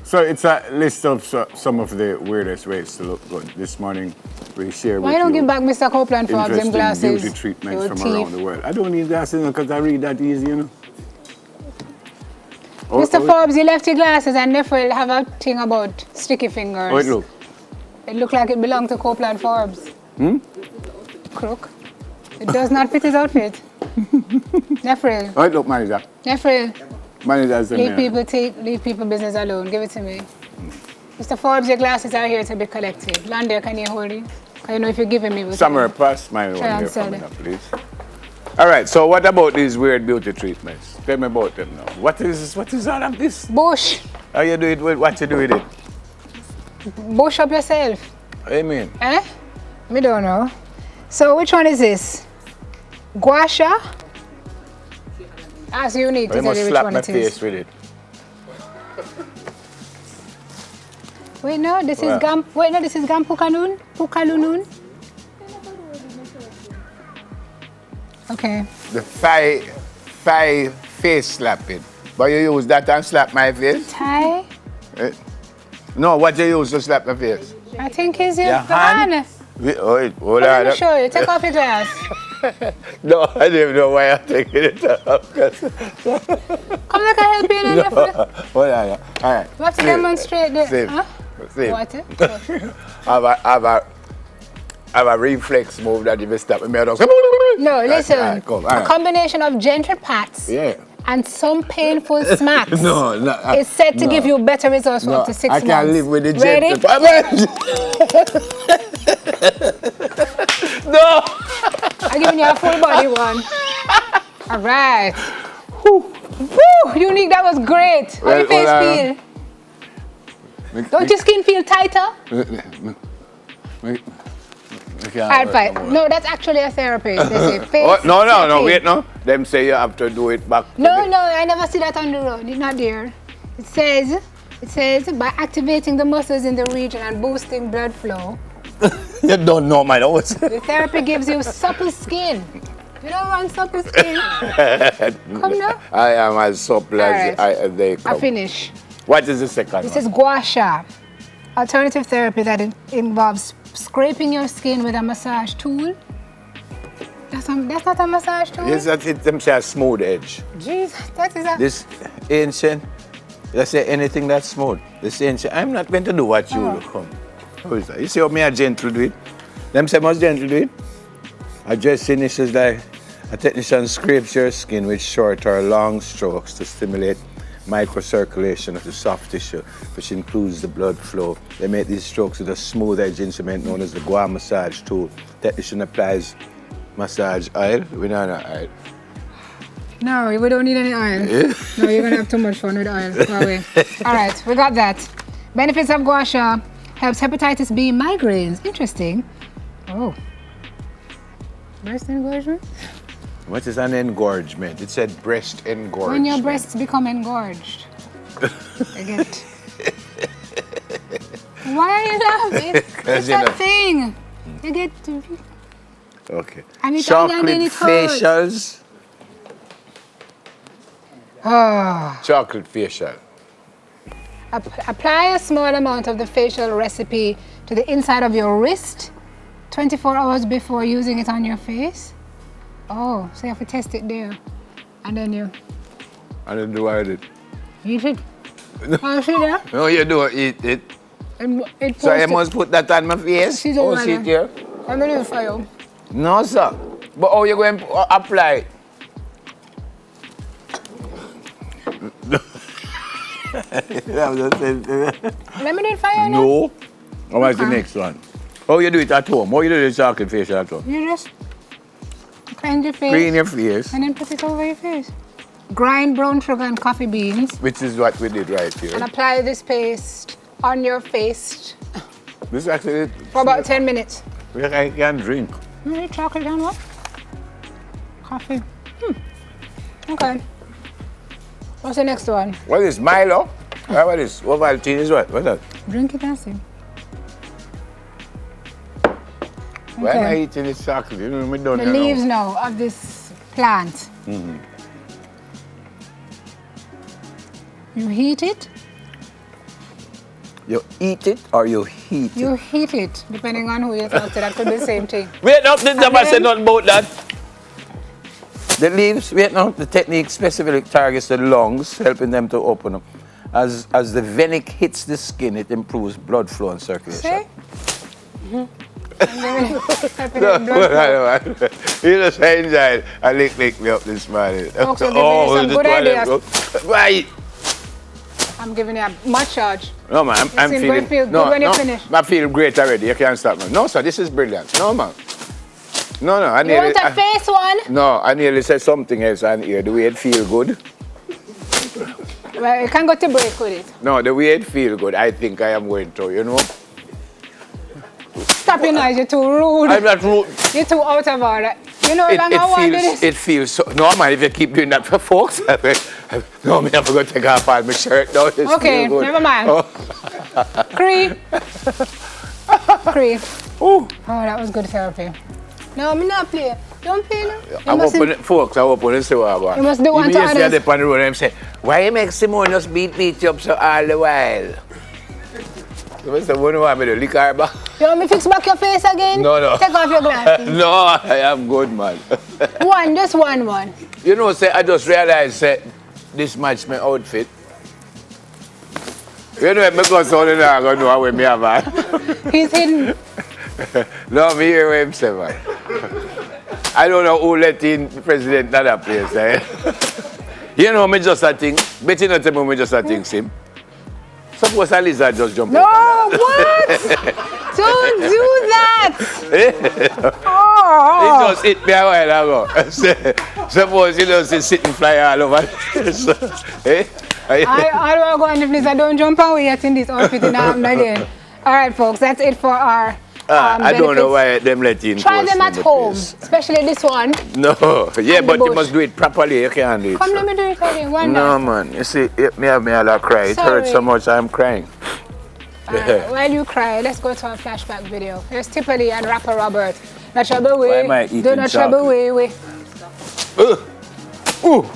So it's a list of some of the weirdest ways to look good. This morning we share with you. Why don't give back Mr. Copeland for them glasses? Beauty treatments from around the world. I don't need glasses because I read that easy, you know. Mr. Forbes, you left your glasses and therefore have a thing about sticky fingers. How it look? It looked like it belonged to Copeland Forbes. Crook. It does not fit his outfit. Nefril. How it look, manager? Nefril. Manager's in there. Leave people business alone. Give it to me. Mr. Forbes, your glasses are here to be collected. Lander, can you hold it? I know if you're giving me. Summer pass, my one Try here and sell coming it. up, please. All right, so what about these weird beauty treatments? Tell me about them now. What is all of this? Bush. How you do it? What you do with it? Bush up yourself. Amen. Eh? Me don't know. So which one is this? Gua sha? Ask unique to I tell must you which slap one my it is. face with it. Wait, no, this is Gam Pukalun? Pukalunun? Okay. The thigh face slapping. But you use that and slap my face? Thai? No, what you use to slap my face? I think it's your hand? hand. Hold Let on. me show you. Take off your glass. No, I don't even know why I'm taking it off. Come like I help you in the Hold on. All right. You have to demonstrate the... Same. Huh? Same. What? have a reflex move that if you stop me, I don't... No, listen. All right, come, all a right. combination of gentle pats and some painful smacks No, is said to give you better results for up to 6 months. I can't live with the Ready? No! I'm giving you a full body one. All right. Woo! Unique, that was great. How your face feel? Don't your skin feel tighter? Hard fight. No, that's actually a therapy. They say face No, therapy. wait, no. Them say you have to do it back. No, I never see that on the road. It's not there. It says by activating the muscles in the region and boosting blood flow. You don't know my nose. The therapy gives you supple skin. You don't want supple skin? Come now. I am as supple as Alright. they come. I finish. What is the second This one? is gua sha, alternative therapy that involves scraping your skin with a massage tool. That's not a massage tool? Yes, that it them say a smooth edge. Jeez, that is a... This ancient, they say anything that's smooth. This ancient, I'm not going to do what you look on. How is that? You see how me a gentle do it? Them say must gentle do it? A dress finish is like a technician scrapes your skin with short or long strokes to stimulate microcirculation of the soft tissue, which includes the blood flow. They make these strokes with a smooth edge instrument known as the Gua massage tool. Technician applies massage oil. We don't know oil. No, we don't need any oil. Yeah? No, you're gonna have too much fun with oil. Go away. All right, we got that. Benefits of gua sha: helps hepatitis B migraines. Interesting. Oh. Breast engorgement? What is an engorgement? It said breast engorgement. When your breasts become engorged. I get. Why are you laughing? It's a thing. You get to... Okay. And it's Chocolate onion and it hurts. facials. Oh. Chocolate facial. Apply a small amount of the facial recipe to the inside of your wrist 24 hours before using it on your face. Oh, so you have to test it there. And then you I don't do it. eat it. Oh, see there? No, you don't eat it. And it So I must put that on my face? See the Oh, one see it there? here? I'm going to fire you. No, sir. But how you going to apply it? Let me do it for you now. No. How much the Okay. next one? How you do it at home? How you do the chocolate facial at home? You just cleanse your face Clean your face, and then put it over your face. Grind brown sugar and coffee beans which is what we did right here. and apply this paste on your face This is actually for about 10 minutes. I can drink. You need chocolate and what? Coffee. Okay. What's the next one? What is Milo? What is Ovaltine is what? What's that? Drink it and see. Why am I eating this chocolate? You know, we don't The know. leaves now of this plant. You heat it? You eat it or you heat it? You heat it, depending on who you talk to. That could be the same thing. Wait, no, did never then- say nothing about that. The leaves, wait, no, the technique specifically targets the lungs, helping them to open up. As the venic hits the skin, it improves blood flow and circulation. See? You just enjoy it and lick me up this morning. Folks will give you some the good toilet ideas. broke. Right. I'm giving you a much charge. No, man, I'm seem feeling... to feel good when you finish. I feel great already. You can't stop me. No, sir, this is brilliant. No, man. No, I You nearly... want a face one? No, I nearly said something else on here. The way it feel good. Well, you can go to break with it. No, the way it feel good, I think I am going to, you know? Stop your noise, you're too rude. I'm not rude. You're too out of order. You know how long I wanted this? It feels so... No, man, if you keep doing that for folks, no, man, I'm going to take off all my shirt. No, it's Okay, feel good. never mind. Oh. Cree. Cree. Ooh. Oh, that was good therapy. No, I'm not play. Don't play now. I'm open it, folks. I'm open and see what I want. You must do one to Even yesterday, others. I on the road and say, why you make Simone just beat you up so all the while? So I said, what do you want me to lick her back? You want me to fix back your face again? No. Take off your glasses. No, I am good, man. One, just one. You know, say, I just realized, say, this match my outfit. You know, if I go so, then I'm going to know what me have on. He's hidden. No, me hear what him say, man. I don't know who let in the president in that place, eh? You know, me just a think. Betty not tell me just a think, Sim. Suppose a lizard just jump No, out. what? Don't do that. It Oh. just hit me a while ago. Suppose you know, sit and fly all over. So, eh? I don't go on the place. I don't jump away yet in this outfit and happen again. All right, folks, that's it for our I don't know benefits. why them let in. Try post them in at the home, place. especially this one. No, yeah, And but the you bush. must do it properly. You can't do it. Come, so. let me do it again. One No, down. man. You see, me have me all cry. It hurts so Sorry. much. I'm crying. All right, while you cry, let's go to a flashback video. Here's Tiffany and rapper Robert. Not trouble Why way. am I eating Do not trouble chocolate? way. Ooh.